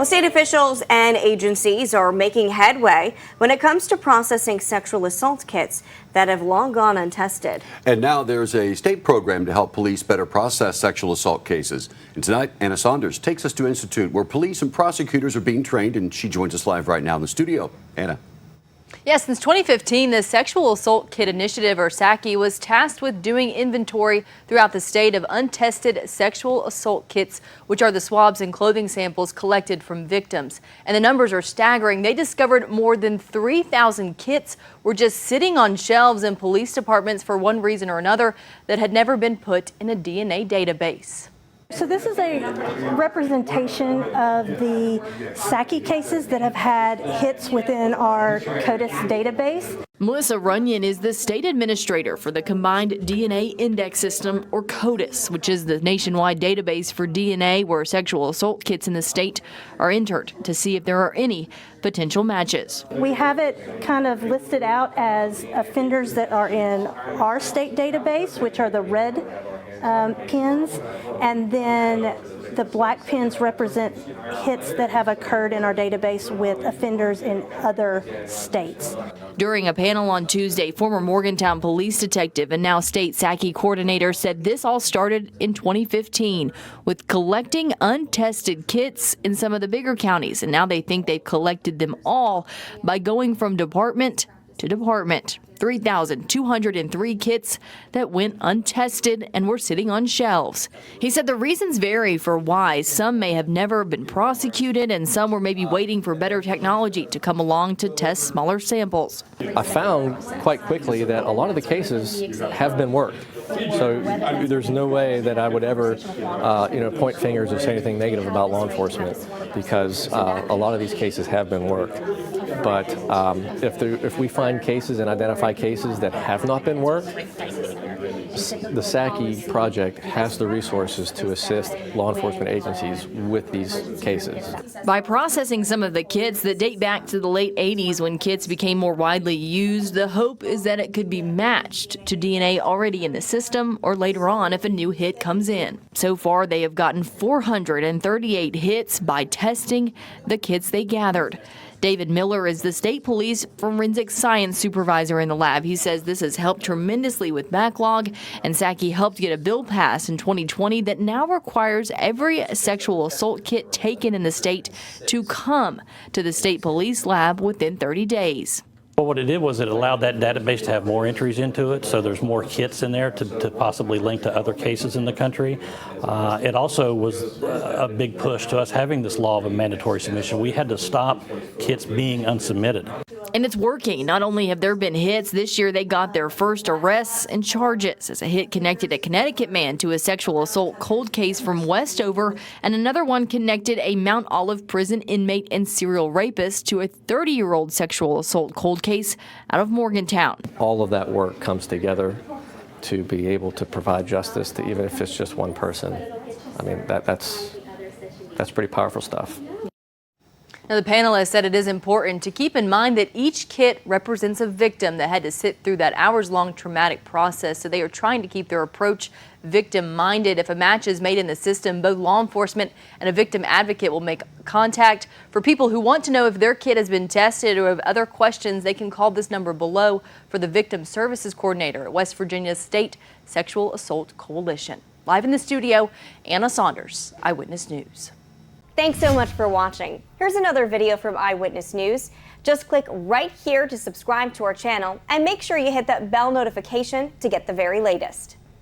Well, state officials and agencies are making headway when it comes to processing sexual assault kits that have long gone untested. And now there's a state program to help police better process sexual assault cases. And tonight, Anna Saunders takes us to Institute, where police and prosecutors are being trained, and she joins us live right now in the studio. Anna. Yes, since 2015, the Sexual Assault Kit Initiative, or SAKI, was tasked with doing inventory throughout the state of untested sexual assault kits, which are the swabs and clothing samples collected from victims. And the numbers are staggering. They discovered more than 3,000 kits were just sitting on shelves in police departments for one reason or another that had never been put in a DNA database. So this is a representation of the SAKI cases that have had hits within our CODIS database. Melissa Runyon is the state administrator for the Combined DNA Index System, or CODIS, which is the nationwide database for DNA where sexual assault kits in the state are entered to see if there are any potential matches. We have it kind of listed out as offenders that are in our state database, which are the red pins, and then the black pins represent hits that have occurred in our database with offenders in other states. During a panel on Tuesday, former Morgantown police detective and now state SAKI coordinator said this all started in 2015 with collecting untested kits in some of the bigger counties, and now they think they've collected them all by going from department to department. 3,203 kits that went untested and were sitting on shelves. He said the reasons vary for why. Some may have never been prosecuted and some were maybe waiting for better technology to come along to test smaller samples. I found quite quickly that a lot of the cases have been worked. So there's no way that I would ever, point fingers or say anything negative about law enforcement, because a lot of these cases have been worked. But if we find cases and identify cases that have not been worked, the SAKI project has the resources to assist law enforcement agencies with these cases. By processing some of the kits that date back to the late 80s when kits became more widely used, the hope is that it could be matched to DNA already in the system or later on if a new hit comes in. So far, they have gotten 438 hits by testing the kits they gathered. David Miller is the state police forensic science supervisor in the lab. He says this has helped tremendously with backlog, and SAKI helped get a bill passed in 2020 that now requires every sexual assault kit taken in the state to come to the state police lab within 30 days. Well, what it did was it allowed that database to have more entries into it, so there's more kits in there to possibly link to other cases in the country. It also was a big push to us having this law of a mandatory submission. We had to stop kits being unsubmitted. And it's working. Not only have there been hits, this year they got their first arrests and charges as a hit connected a Connecticut man to a sexual assault cold case from Westover, and another one connected a Mount Olive prison inmate and serial rapist to a 30-year-old sexual assault cold case out of Morgantown. All of that work comes together to be able to provide justice to, even if it's just one person. I mean, that's pretty powerful stuff. Now, the panelists said it is important to keep in mind that each kit represents a victim that had to sit through that hours-long traumatic process, so they are trying to keep their approach victim-minded. If a match is made in the system, both law enforcement and a victim advocate will make contact. For people who want to know if their kit has been tested or have other questions, they can call this number below for the Victim Services Coordinator at West Virginia's State Sexual Assault Coalition. Live in the studio, Anna Saunders, Eyewitness News. Thanks so much for watching. Here's another video from Eyewitness News. Just click right here to subscribe to our channel and make sure you hit that bell notification to get the very latest.